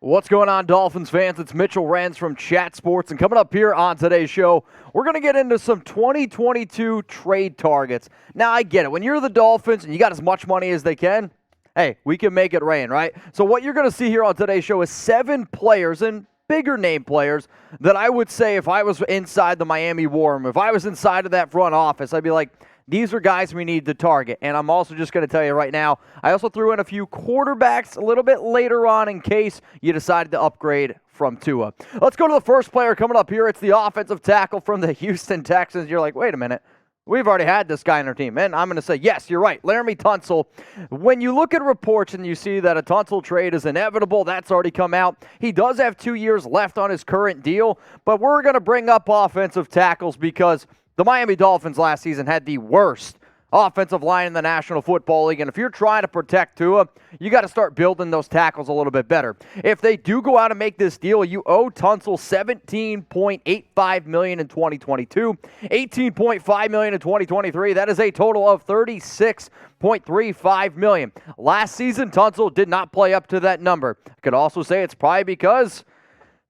What's going on, Dolphins fans? It's Mitchell Renz from Chat Sports, and coming up here on today's show, we're going to get into some 2022 trade targets. Now, I get it. When you're the Dolphins and you got as much money as they can, hey, we can make it rain, right? So what you're going to see here on today's show is 7 players and bigger name players that I would say if I was inside the Miami War Room, if I was inside of that front office, I'd be like, these are guys we need to target. And I'm also just going to tell you right now, I also threw in a few quarterbacks a little bit later on in case you decided to upgrade from Tua. Let's go to the first player coming up here. It's the offensive tackle from the Houston Texans. You're like, wait a minute. We've already had this guy on our team. And I'm going to say, yes, you're right. Laremy Tunsil. When you look at reports and you see that a Tunsil trade is inevitable, that's already come out. He does have 2 years left on his current deal. But we're going to bring up offensive tackles because the Miami Dolphins last season had the worst offensive line in the National Football League, and if you're trying to protect Tua, you got to start building those tackles a little bit better. If they do go out and make this deal, you owe Tunsil $17.85 million in 2022, $18.5 million in 2023. That is a total of $36.35 million. Last season, Tunsil did not play up to that number. I could also say it's probably because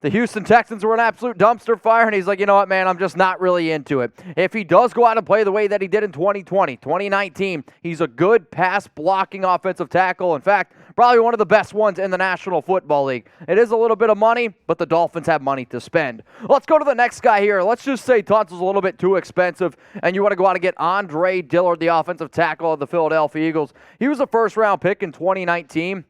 the Houston Texans were an absolute dumpster fire, and he's like, you know what, man, I'm just not really into it. If he does go out and play the way that he did in 2020, 2019, he's a good pass-blocking offensive tackle. In fact, probably one of the best ones in the National Football League. It is a little bit of money, but the Dolphins have money to spend. Let's go to the next guy here. Let's just say Tunsil's a little bit too expensive, and you want to go out and get Andre Dillard, the offensive tackle of the Philadelphia Eagles. He was a first-round pick in 2019.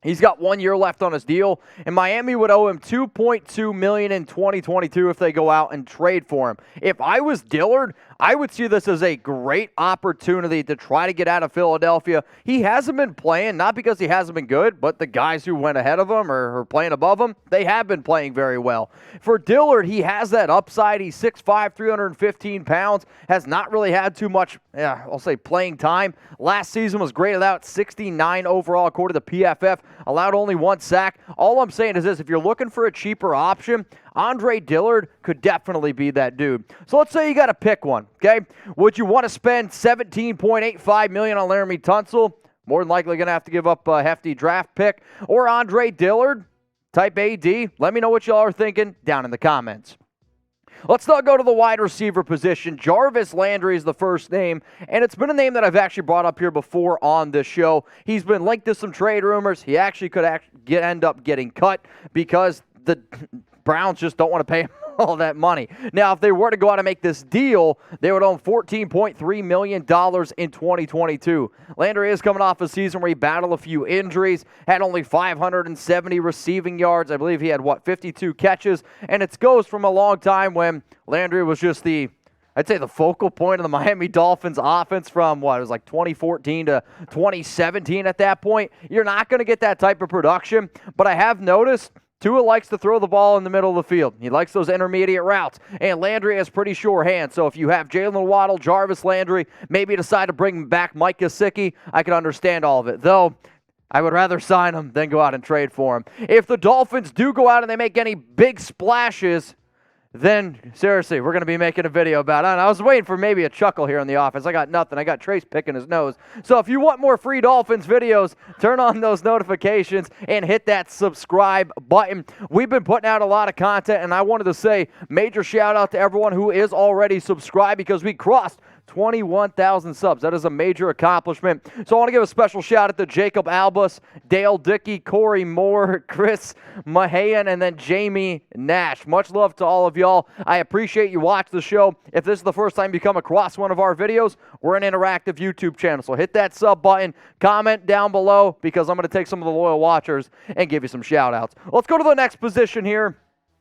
He's got 1 year left on his deal, and Miami would owe him $2.2 million in 2022 if they go out and trade for him. If I was Dillard, I would see this as a great opportunity to try to get out of Philadelphia. He hasn't been playing, not because he hasn't been good, but the guys who went ahead of him or playing above him, they have been playing very well. For Dillard, he has that upside. He's 6'5", 315 pounds, has not really had too much, I'll say, playing time. Last season was graded out 69 overall according to PFF. Allowed only 1 sack. All I'm saying is this, if you're looking for a cheaper option, Andre Dillard could definitely be that dude. So let's say you got to pick one, okay? Would you want to spend $17.85 million on Laremy Tunsil? More than likely going to have to give up a hefty draft pick. Or Andre Dillard, type AD. Let me know what y'all are thinking down in the comments. Let's now go to the wide receiver position. Jarvis Landry is the first name, and it's been a name that I've actually brought up here before on this show. He's been linked to some trade rumors. He actually could end up getting cut because the Browns just don't want to pay him all that money. Now, if they were to go out and make this deal, they would own $14.3 million in 2022. Landry is coming off a season where he battled a few injuries, had only 570 receiving yards. I believe he had, 52 catches, and it goes from a long time when Landry was just I'd say the focal point of the Miami Dolphins offense from, it was like 2014 to 2017 at that point. You're not going to get that type of production, but I have noticed Tua likes to throw the ball in the middle of the field. He likes those intermediate routes, and Landry has pretty sure hands. So if you have Jalen Waddle, Jarvis Landry, maybe decide to bring back Mike Gesicki, I can understand all of it. Though, I would rather sign him than go out and trade for him. If the Dolphins do go out and they make any big splashes, then, seriously, we're going to be making a video about it. And I was waiting for maybe a chuckle here in the office. I got nothing. I got Trace picking his nose. So if you want more free Dolphins videos, turn on those notifications and hit that subscribe button. We've been putting out a lot of content, and I wanted to say major shout-out to everyone who is already subscribed because we crossed 21,000 subs. That is a major accomplishment. So I want to give a special shout out to Jacob Albus, Dale Dickey, Corey Moore, Chris Mahan, and then Jamie Nash. Much love to all of y'all. I appreciate you watching the show. If this is the first time you come across one of our videos, we're an interactive YouTube channel. So hit that sub button, comment down below because I'm going to take some of the loyal watchers and give you some shout outs. Let's go to the next position here.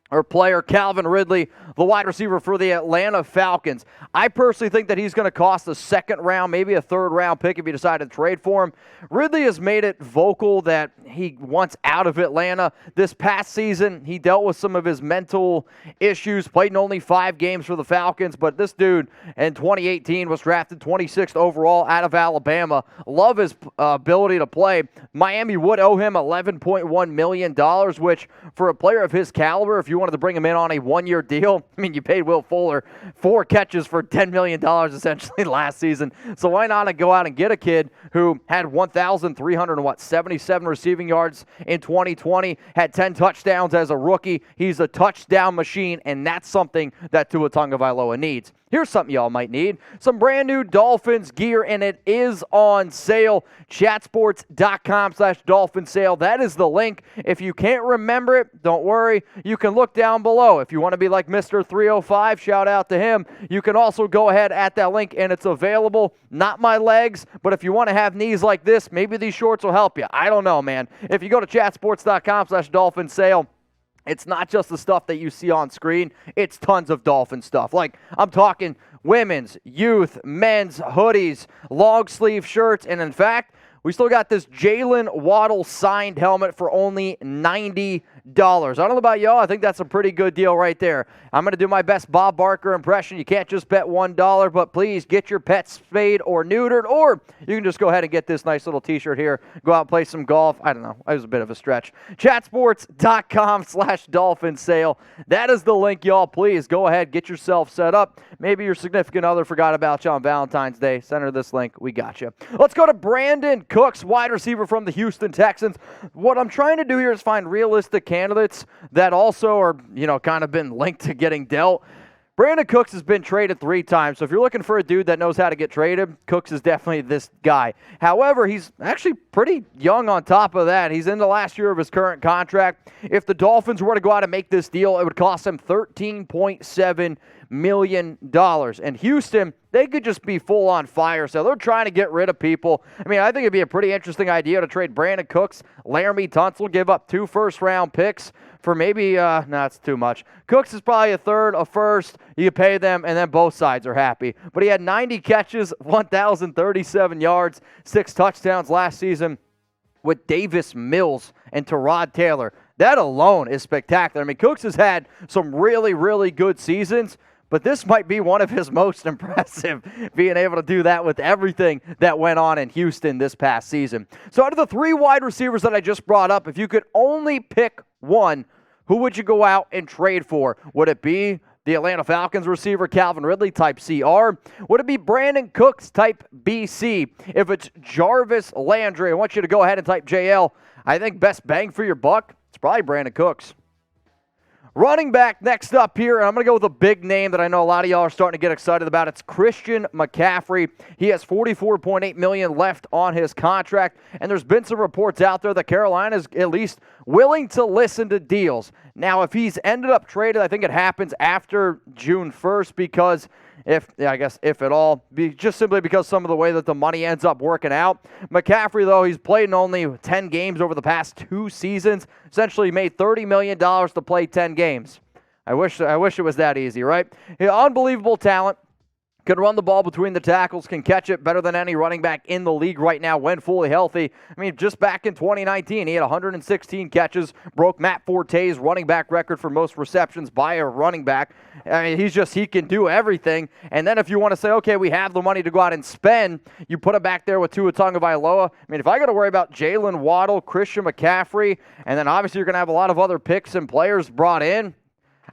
Our player, Calvin Ridley, the wide receiver for the Atlanta Falcons. I personally think that he's going to cost a second round, maybe a third round pick if you decide to trade for him. Ridley has made it vocal that he wants out of Atlanta. This past season, he dealt with some of his mental issues, played in only 5 games for the Falcons, but this dude in 2018 was drafted 26th overall out of Alabama. Love his ability to play. Miami would owe him $11.1 million, which for a player of his caliber, if you wanted to bring him in on a one-year deal. I mean, you paid Will Fuller 4 catches for $10 million essentially last season. So why not go out and get a kid who had 1,377 receiving yards in 2020, had 10 touchdowns as a rookie. He's a touchdown machine, and that's something that Tua Tagovailoa needs. Here's something y'all might need. Some brand new Dolphins gear, and it is on sale. Chatsports.com/Dolphin sale. That is the link. If you can't remember it, don't worry. You can look down below. If you want to be like Mr. 305, shout out to him. You can also go ahead at that link, and it's available. Not my legs, but if you want to have knees like this, maybe these shorts will help you. I don't know, man. If you go to chatsports.com/Dolphin sale, it's not just the stuff that you see on screen. It's tons of Dolphin stuff. Like, I'm talking women's, youth, men's hoodies, long sleeve shirts, and in fact, we still got this Jalen Waddle signed helmet for only $90. I don't know about y'all. I think that's a pretty good deal right there. I'm going to do my best Bob Barker impression. You can't just bet $1, but please get your pets spayed or neutered, or you can just go ahead and get this nice little t-shirt here. Go out and play some golf. I don't know. It was a bit of a stretch. Chatsports.com/Dolphin sale. That is the link, y'all. Please go ahead. Get yourself set up. Maybe your significant other forgot about you on Valentine's Day. Send her this link. We got you. Let's go to Brandin Cooks, wide receiver from the Houston Texans. What I'm trying to do here is find realistic candidates that also are, kind of been linked to getting dealt. Brandin Cooks has been traded 3 times, so if you're looking for a dude that knows how to get traded, Cooks is definitely this guy. However, he's actually pretty young on top of that. He's in the last year of his current contract. If the Dolphins were to go out and make this deal, it would cost him $13.7 million. And Houston, they could just be full on fire. So they're trying to get rid of people. I mean, I think it'd be a pretty interesting idea to trade Brandin Cooks, Laremy Tunsil, give up 2 first-round picks for maybe, it's too much. Cooks is probably a third, a first. You pay them, and then both sides are happy. But he had 90 catches, 1,037 yards, 6 touchdowns last season with Davis Mills and Tyrod Taylor. That alone is spectacular. I mean, Cooks has had some really, really good seasons, but this might be one of his most impressive, being able to do that with everything that went on in Houston this past season. So out of the 3 wide receivers that I just brought up, if you could only pick one, who would you go out and trade for? Would it be the Atlanta Falcons receiver Calvin Ridley, type CR? Would it be Brandin Cooks, type BC? If it's Jarvis Landry, I want you to go ahead and type JL. I think best bang for your buck, it's probably Brandin Cooks. Running back next up here, and I'm going to go with a big name that I know a lot of y'all are starting to get excited about. It's Christian McCaffrey. He has $44.8 million left on his contract, and there's been some reports out there that Carolina's at least willing to listen to deals. Now, if he's ended up traded, I think it happens after June 1st because if at all, just simply because some of the way that the money ends up working out. McCaffrey, though, he's played in only 10 games over the past 2 seasons, essentially made $30 million to play 10 games. I wish it was that easy, right? Unbelievable talent. Can run the ball between the tackles, can catch it better than any running back in the league right now when fully healthy. I mean, just back in 2019, he had 116 catches, broke Matt Forte's running back record for most receptions by a running back. I mean, he can do everything. And then if you want to say, okay, we have the money to go out and spend, you put it back there with Tua Tagovailoa. I mean, if I got to worry about Jalen Waddle, Christian McCaffrey, and then obviously you're going to have a lot of other picks and players brought in,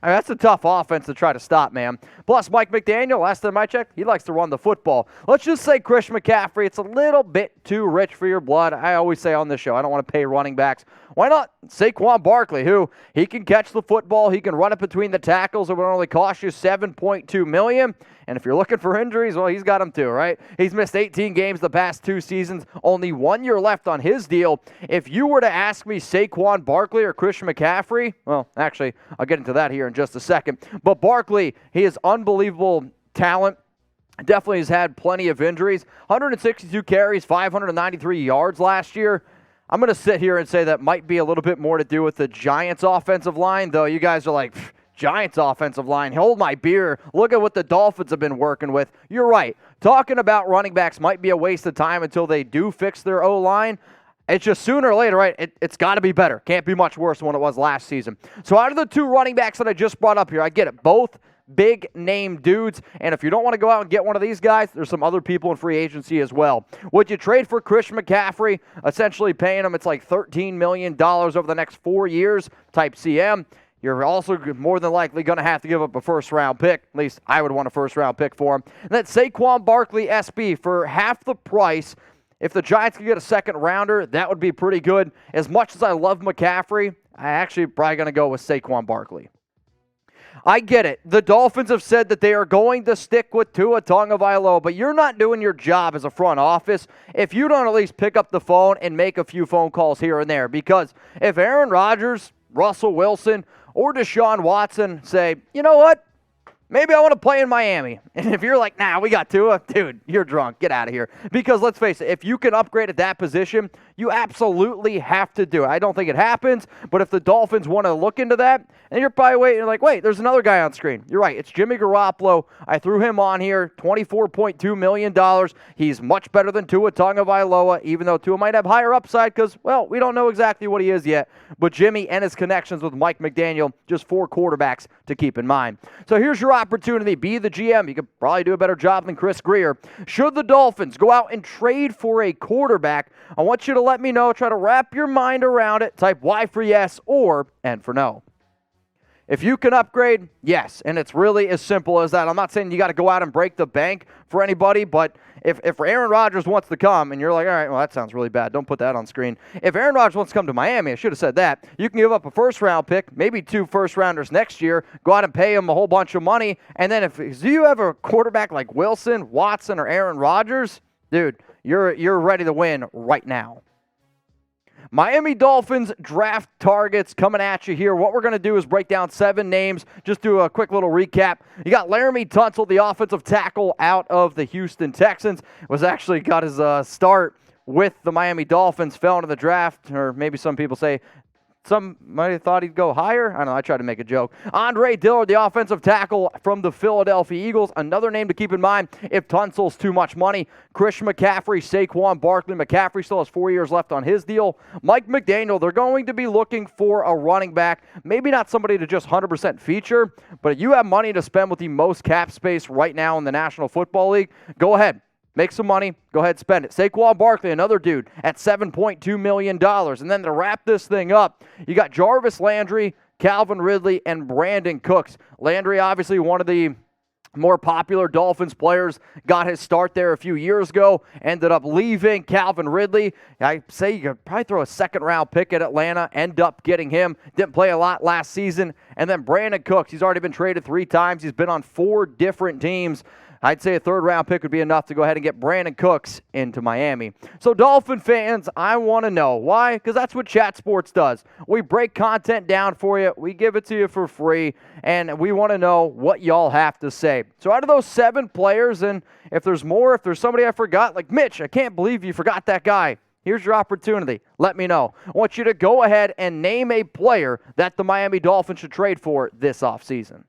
I mean, that's a tough offense to try to stop, man. Plus, Mike McDaniel, last time I checked, he likes to run the football. Let's just say Christian McCaffrey, it's a little bit too rich for your blood. I always say on this show, I don't want to pay running backs. Why not Saquon Barkley, who he can catch the football, he can run it between the tackles, it would only cost you $7.2 million. And if you're looking for injuries, well, he's got them too, right? He's missed 18 games the past 2 seasons, only 1 year left on his deal. If you were to ask me Saquon Barkley or Christian McCaffrey, well, actually, I'll get into that here in just a second. But Barkley, he has unbelievable talent. Definitely has had plenty of injuries. 162 carries, 593 yards last year. I'm going to sit here and say that might be a little bit more to do with the Giants' offensive line, though you guys are like, Giants offensive line, hold my beer. Look at what the Dolphins have been working with. You're right. Talking about running backs might be a waste of time until they do fix their O-line. It's just sooner or later, right? It's got to be better. Can't be much worse than what it was last season. So out of the 2 running backs that I just brought up here, I get it. Both big name dudes. And if you don't want to go out and get one of these guys, there's some other people in free agency as well. Would you trade for Christian McCaffrey, essentially paying him, it's like $13 million over the next 4 years, type CM? You're also more than likely going to have to give up a first-round pick. At least I would want a first-round pick for him. And then Saquon Barkley SB for half the price. If the Giants could get a second-rounder, that would be pretty good. As much as I love McCaffrey, I actually probably going to go with Saquon Barkley. I get it. The Dolphins have said that they are going to stick with Tua Tagovailoa, but you're not doing your job as a front office if you don't at least pick up the phone and make a few phone calls here and there. Because if Aaron Rodgers, Russell Wilson, or Deshaun Watson say, you know what? Maybe I want to play in Miami. And if you're like, nah, we got Tua, dude, you're drunk. Get out of here. Because let's face it, if you can upgrade at that position, you absolutely have to do it. I don't think it happens, but if the Dolphins want to look into that, and you're probably waiting, like, wait, there's another guy on screen. You're right. It's Jimmy Garoppolo. I threw him on here, $24.2 million. He's much better than Tua Tagovailoa, even though Tua might have higher upside because, well, we don't know exactly what he is yet. But Jimmy and his connections with Mike McDaniel, just 4 quarterbacks to keep in mind. So here's your opportunity. Be the GM. You could probably do a better job than Chris Greer. Should the Dolphins go out and trade for a quarterback, I want you to let me know. Try to wrap your mind around it. Type Y for yes or N for no. If you can upgrade, yes, and it's really as simple as that. I'm not saying you got to go out and break the bank for anybody, but if Aaron Rodgers wants to come, and you're like, all right, well, that sounds really bad. Don't put that on screen. If Aaron Rodgers wants to come to Miami, I should have said that. You can give up a first-round pick, maybe 2 first-rounders next year, go out and pay him a whole bunch of money, and then if you have a quarterback like Wilson, Watson, or Aaron Rodgers, dude, you're ready to win right now. Miami Dolphins draft targets coming at you here. What we're going to do is break down 7 names. Just do a quick little recap. You got Laremy Tunsil, the offensive tackle out of the Houston Texans. Got his start with the Miami Dolphins, fell into the draft, or maybe some people say some might have thought he'd go higher. I don't know. I tried to make a joke. Dillard, the offensive tackle from the Philadelphia Eagles. Another name to keep in mind if Tunsil's too much money. Christian McCaffrey, Saquon Barkley. McCaffrey still has 4 years left on his deal. Mike McDaniel, they're going to be looking for a running back. Maybe not somebody to just 100% feature, but if you have money to spend with the most cap space right now in the National Football League, go ahead. Make some money. Go ahead, spend it. Saquon Barkley, another dude, at $7.2 million. And then to wrap this thing up, you got Jarvis Landry, Calvin Ridley, and Brandin Cooks. Landry, obviously one of the more popular Dolphins players, got his start there a few years ago, ended up leaving. Calvin Ridley, I say you could probably throw a second-round pick at Atlanta, end up getting him. Didn't play a lot last season. And then Brandin Cooks, he's already been traded 3 times. He's been on 4 different teams. I'd say a third-round pick would be enough to go ahead and get Brandin Cooks into Miami. So, Dolphin fans, I want to know. Why? Because that's what Chat Sports does. We break content down for you. We give it to you for free, and we want to know what y'all have to say. So, out of those 7 players, and if there's more, if there's somebody I forgot, like Mitch, I can't believe you forgot that guy. Here's your opportunity. Let me know. I want you to go ahead and name a player that the Miami Dolphins should trade for this offseason.